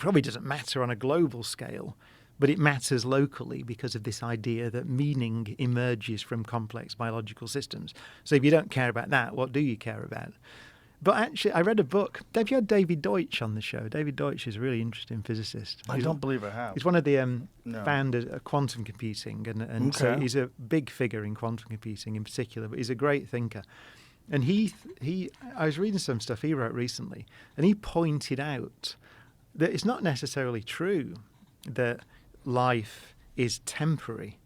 probably doesn't matter on a global scale, but it matters locally because of this idea that meaning emerges from complex biological systems. So if you don't care about that, what do you care about? But actually, I read a book. Have you had David Deutsch on the show? David Deutsch is a really interesting physicist. I don't believe I have. He's one of the No. founders of quantum computing, and so Okay. he's a big figure in quantum computing in particular, but he's a great thinker. And I was reading some stuff he wrote recently, and he pointed out that it's not necessarily true that life is temporary,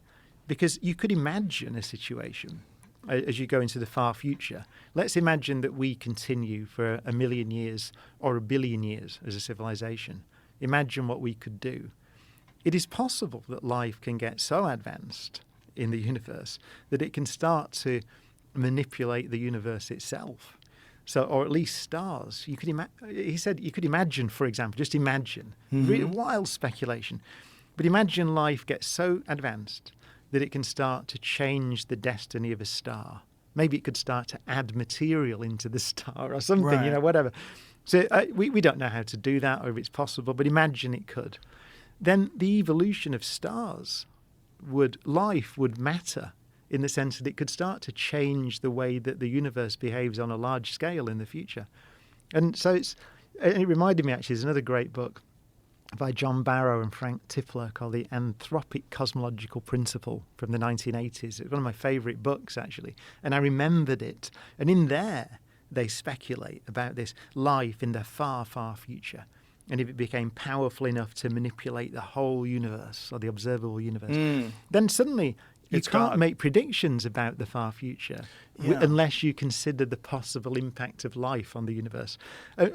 because you could imagine a situation as you go into the far future. Let's imagine that we continue for 1 million years or 1 billion years as a civilization. Imagine what we could do. It is possible that life can get so advanced in the universe that it can start to manipulate the universe itself. So, or at least stars. You could he said you could imagine, for example, just imagine, really wild speculation, but imagine life gets so advanced that it can start to change the destiny of a star. Maybe it could start to add material into the star or something, Right. whatever. So we don't know how to do that or if it's possible, but imagine it could. Then the evolution of stars life would matter in the sense that it could start to change the way that the universe behaves on a large scale in the future. And so it reminded me, actually, there's another great book by John Barrow and Frank Tipler called The Anthropic Cosmological Principle from the 1980s. It's one of my favourite books, actually. And I remembered it. And in there, they speculate about this life in the far, far future. And if it became powerful enough to manipulate the whole universe or the observable universe, then suddenly you It's can't God. make predictions about the far future Yeah. unless you consider the possible impact of life on the universe. And